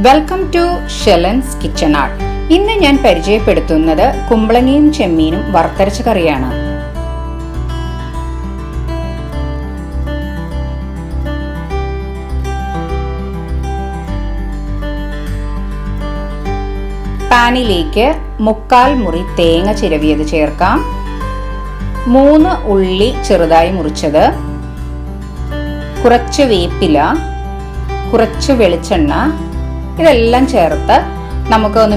Welcome to ഷെലൻസ് kitchen art. ഇന്ന് ഞാൻ പരിചയപ്പെടുത്തുന്നത് കുമ്പളങ്ങയും ചെമ്മീനും വറുത്തരച്ച കറിയാണ്. പാനിലേക്ക് 1/4 മുറി തേങ്ങ ചിരവിയത് ചേർക്കാം. 3 ഉള്ളി ചെറുതായി മുറിച്ചത്, കുറച്ച് വേപ്പില, കുറച്ച് വെളിച്ചെണ്ണ, ഇതെല്ലാം ചേർത്ത് നമുക്ക് ഒന്ന്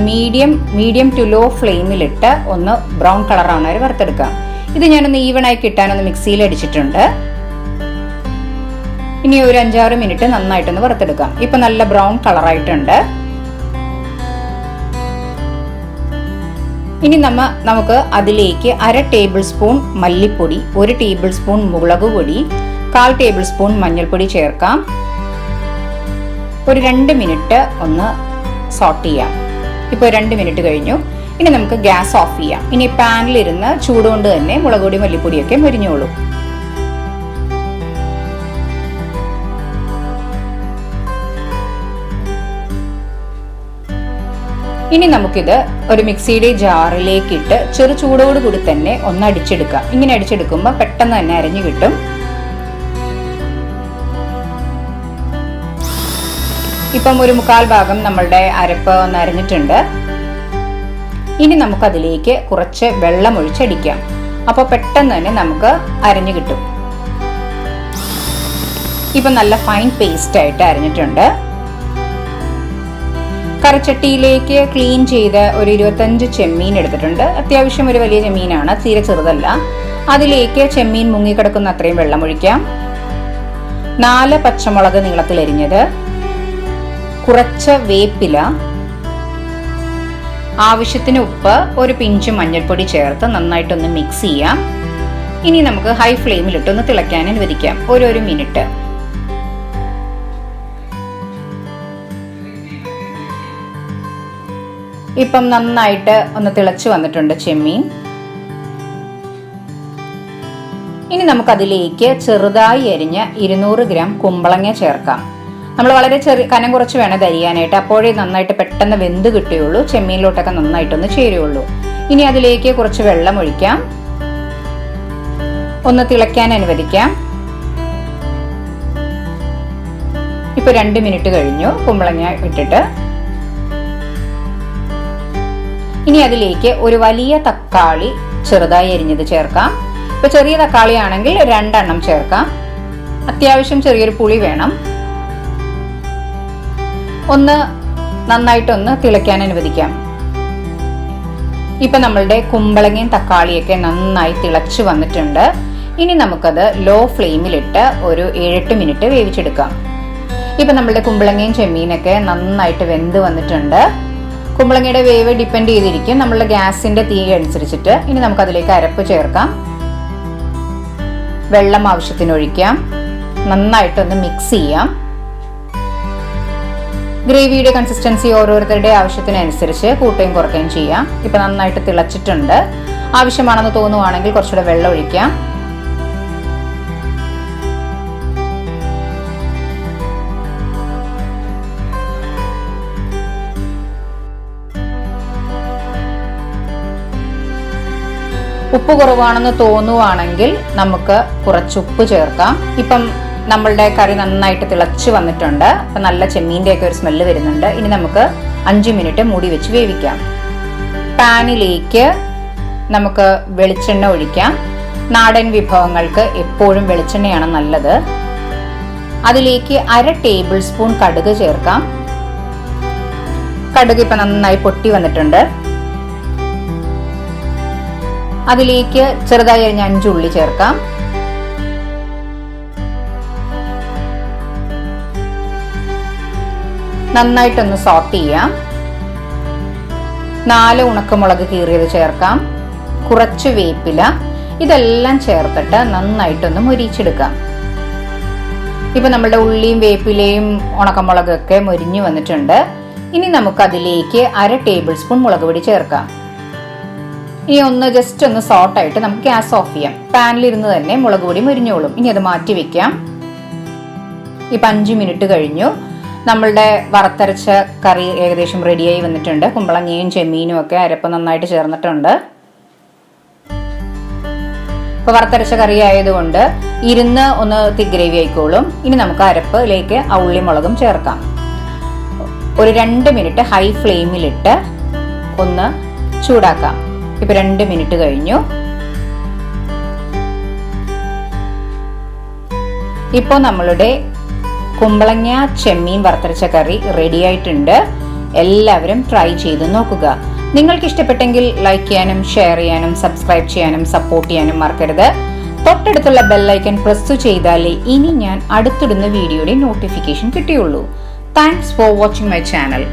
മീഡിയം ടു ലോ ഫ്ലെയിമിലിട്ട് ഒന്ന് ബ്രൗൺ കളറാണ് വരെ വറുത്തെടുക്കാം. ഇത് ഞാനൊന്ന് ഈവണായി കിട്ടാനൊന്ന് മിക്സിയിൽ അടിച്ചിട്ടുണ്ട്. ഇനി ഒരു 5-6 മിനിറ്റ് നന്നായിട്ടൊന്ന് വറുത്തെടുക്കാം. ഇപ്പൊ നല്ല ബ്രൗൺ കളറായിട്ടുണ്ട്. ഇനി നമുക്ക് അതിലേക്ക് 1/2 ടേബിൾ സ്പൂൺ മല്ലിപ്പൊടി, 1 ടേബിൾ സ്പൂൺ മുളക് പൊടി, 1/4 ടേബിൾ സ്പൂൺ മഞ്ഞൾപ്പൊടി ചേർക്കാം. ഒരു 2 മിനിറ്റ് ഒന്ന് സോട്ട് ചെയ്യാം. ഇപ്പോൾ 2 മിനിറ്റ് കഴിഞ്ഞു. ഇനി നമുക്ക് ഗ്യാസ് ഓഫ് ചെയ്യാം. ഇനി പാനിലിരുന്ന് ചൂടുകൊണ്ട് തന്നെ മുളക് പൊടി മല്ലിപ്പൊടിയൊക്കെ മൊരിഞ്ഞോളൂ. ഇനി നമുക്കിത് ഒരു മിക്സിയുടെ ജാറിലേക്ക് ഇട്ട് ചെറു ചൂടോടുകൂടി തന്നെ ഒന്ന് അടിച്ചെടുക്കാം. ഇങ്ങനെ അടിച്ചെടുക്കുമ്പോൾ പെട്ടെന്ന് തന്നെ അരഞ്ഞു കിട്ടും. ഇപ്പം ഒരു 1/4 ഭാഗം നമ്മളുടെ അരപ്പ് ഒന്ന് അരഞ്ഞിട്ടുണ്ട്. ഇനി നമുക്കതിലേക്ക് കുറച്ച് വെള്ളം ഒഴിച്ചടിക്കാം. അപ്പോൾ പെട്ടെന്ന് തന്നെ നമുക്ക് അരഞ്ഞു കിട്ടും. ഇപ്പം നല്ല ഫൈൻ പേസ്റ്റ് ആയിട്ട് അരഞ്ഞിട്ടുണ്ട്. കറിച്ചട്ടിയിലേക്ക് ക്ലീൻ ചെയ്ത് ഒരു 25 ചെമ്മീൻ എടുത്തിട്ടുണ്ട്. അത്യാവശ്യം ഒരു വലിയ ചെമ്മീനാണ്, തീരെ ചെറുതല്ല. അതിലേക്ക് ചെമ്മീൻ മുങ്ങിക്കിടക്കുന്ന അത്രയും വെള്ളം ഒഴിക്കാം. 4 പച്ചമുളക് നീളത്തിലരിഞ്ഞത്, കുറച്ച് വേപ്പില, ആവശ്യത്തിന് ഉപ്പ്, ഒരു പിഞ്ച് മഞ്ഞൾപ്പൊടി ചേർത്ത് നന്നായിട്ടൊന്ന് മിക്സ് ചെയ്യാം. ഇനി നമുക്ക് ഹൈ ഫ്ലെയിമിലിട്ടൊന്ന് തിളയ്ക്കാൻ അനുവദിക്കാം. ഒരു മിനിറ്റ്. ഇപ്പം നന്നായിട്ട് ഒന്ന് തിളച്ചു വന്നിട്ടുണ്ട് ചെമ്മീൻ. ഇനി നമുക്കതിലേക്ക് ചെറുതായി അരിഞ്ഞ 200 ഗ്രാം കുമ്പളങ്ങ ചേർക്കാം. നമ്മൾ വളരെ കനം കുറച്ച് വേണം അരിയാനായിട്ട്. അപ്പോഴേ നന്നായിട്ട് പെട്ടെന്ന് വെന്ത് കിട്ടുകയുള്ളൂ, ചെമ്മീനിലോട്ടൊക്കെ നന്നായിട്ടൊന്ന് ചേരുകയുള്ളൂ. ഇനി അതിലേക്ക് കുറച്ച് വെള്ളം ഒഴിക്കാം. ഒന്ന് തിളയ്ക്കാൻ അനുവദിക്കാം. ഇപ്പൊ 2 മിനിറ്റ് കഴിഞ്ഞു കുമ്പളങ്ങ ഇട്ടിട്ട്. ഇനി അതിലേക്ക് ഒരു വലിയ തക്കാളി ചെറുതായി അരിഞ്ഞത് ചേർക്കാം. ഇപ്പൊ ചെറിയ തക്കാളി ആണെങ്കിൽ 2 എണ്ണം ചേർക്കാം. അത്യാവശ്യം ചെറിയൊരു പുളി വേണം. ഒന്ന് നന്നായിട്ടൊന്ന് തിളയ്ക്കാൻ അനുവദിക്കാം. ഇപ്പൊ നമ്മളുടെ കുമ്പളങ്ങയും തക്കാളിയൊക്കെ നന്നായി തിളച്ചു വന്നിട്ടുണ്ട്. ഇനി നമുക്കത് ലോ ഫ്ലെയിമിലിട്ട് ഒരു 7-8 മിനിറ്റ് വേവിച്ചെടുക്കാം. ഇപ്പൊ നമ്മളുടെ കുമ്പളങ്ങയും ചെമ്മീനൊക്കെ നന്നായിട്ട് വെന്ത് വന്നിട്ടുണ്ട്. കുമ്പളങ്ങയുടെ വേവ് ഡിപ്പെൻഡ് ചെയ്തിരിക്കും നമ്മളുടെ ഗ്യാസിന്റെ തീ അനുസരിച്ചിട്ട്. ഇനി നമുക്ക് അതിലേക്ക് അരപ്പ് ചേർക്കാം. വെള്ളം ആവശ്യത്തിന് ഒഴിക്കാം. നന്നായിട്ടൊന്ന് മിക്സ് ചെയ്യാം. ഗ്രേവിയുടെ കൺസിസ്റ്റൻസി ഓരോരുത്തരുടെ ആവശ്യത്തിനനുസരിച്ച് കൂട്ടുകയും കുറയ്ക്കുകയും ചെയ്യാം. ഇപ്പൊ നന്നായിട്ട് തിളച്ചിട്ടുണ്ട്. ആവശ്യമാണെന്ന് തോന്നുവാണെങ്കിൽ കുറച്ചുകൂടെ വെള്ളം ഒഴിക്കാം. ഉപ്പ് കുറവാണെന്ന് തോന്നുവാണെങ്കിൽ നമുക്ക് കുറച്ച് ഉപ്പ് ചേർക്കാം. ഇപ്പം നമ്മളുടെ കറി നന്നായിട്ട് തിളച്ച് വന്നിട്ടുണ്ട്. അപ്പം നല്ല ചെമ്മീൻ്റെ ഒക്കെ ഒരു സ്മെല്ല് വരുന്നുണ്ട്. ഇനി നമുക്ക് 5 മിനിറ്റ് മൂടി വെച്ച് വേവിക്കാം. പാനിലേക്ക് നമുക്ക് വെളിച്ചെണ്ണ ഒഴിക്കാം. നാടൻ വിഭവങ്ങൾക്ക് എപ്പോഴും വെളിച്ചെണ്ണയാണ് നല്ലത്. അതിലേക്ക് 1/2 ടേബിൾ സ്പൂൺ കടുക് ചേർക്കാം. കടുക് ഇപ്പം നന്നായി പൊട്ടി വന്നിട്ടുണ്ട്. അതിലേക്ക് ചെറുതായി അരിഞ്ഞ 5 ഉള്ളി ചേർക്കാം. നന്നായിട്ടൊന്ന് സോട്ട് ചെയ്യാം. 4 ഉണക്കമുളക് കീറിയത് ചേർക്കാം. കുറച്ച് വേപ്പില, ഇതെല്ലാം ചേർത്തിട്ട് നന്നായിട്ടൊന്ന് മൊരിച്ചെടുക്കാം. ഇപ്പൊ നമ്മുടെ ഉള്ളിയും വേപ്പിലയും ഉണക്കമുളകൊക്കെ മൊരിഞ്ഞു വന്നിട്ടുണ്ട്. ഇനി നമുക്ക് അതിലേക്ക് 1/2 ടേബിൾ സ്പൂൺ മുളക് പൊടി ചേർക്കാം. ഇനി ഒന്ന് ജസ്റ്റ് ഒന്ന് സോട്ടായിട്ട് നമുക്ക് ഗ്യാസ് ഓഫ് ചെയ്യാം. പാനിലിരുന്ന് തന്നെ മുളക് പൊടി മൊരിഞ്ഞോളും. ഇനി അത് മാറ്റി വെക്കാം. ഇപ്പം 5 മിനിറ്റ് കഴിഞ്ഞു. നമ്മളുടെ വറുത്തരച്ച കറി ഏകദേശം റെഡിയായി വന്നിട്ടുണ്ട്. കുമ്പളങ്ങയും ചെമ്മീനും ഒക്കെ അരപ്പ് നന്നായിട്ട് ചേർന്നിട്ടുണ്ട്. ഇപ്പൊ വറുത്തരച്ച കറി ആയതുകൊണ്ട് ഇരുന്ന് ഒന്ന് തിക്ക് ഗ്രേവി ആയിക്കോളും. ഇനി നമുക്ക് അരപ്പിലേക്ക് ഉള്ളി മുളകും ചേർക്കാം. ഒരു 2 മിനിറ്റ് ഹൈ ഫ്ലെയിമിലിട്ട് ഒന്ന് ചൂടാക്കാം. ഇപ്പൊ 2 മിനിറ്റ് കഴിഞ്ഞു. ഇപ്പോൾ നമ്മളുടെ കുമ്പളങ്ങ ചെമ്മീൻ വറുത്തരച്ച കറി റെഡി ആയിട്ടുണ്ട്. എല്ലാവരും ട്രൈ ചെയ്ത് നോക്കുക. നിങ്ങൾക്ക് ഇഷ്ടപ്പെട്ടെങ്കിൽ ലൈക്ക് ചെയ്യാനും ഷെയർ ചെയ്യാനും സബ്സ്ക്രൈബ് ചെയ്യാനും സപ്പോർട്ട് ചെയ്യാനും മറക്കരുത്. തൊട്ടടുത്തുള്ള ബെല്ലൈക്കൺ പ്രസ് ചെയ്താലേ ഇനി ഞാൻ അടുത്തിടുന്ന വീഡിയോയുടെ നോട്ടിഫിക്കേഷൻ കിട്ടുകയുള്ളൂ. Thanks for watching my channel.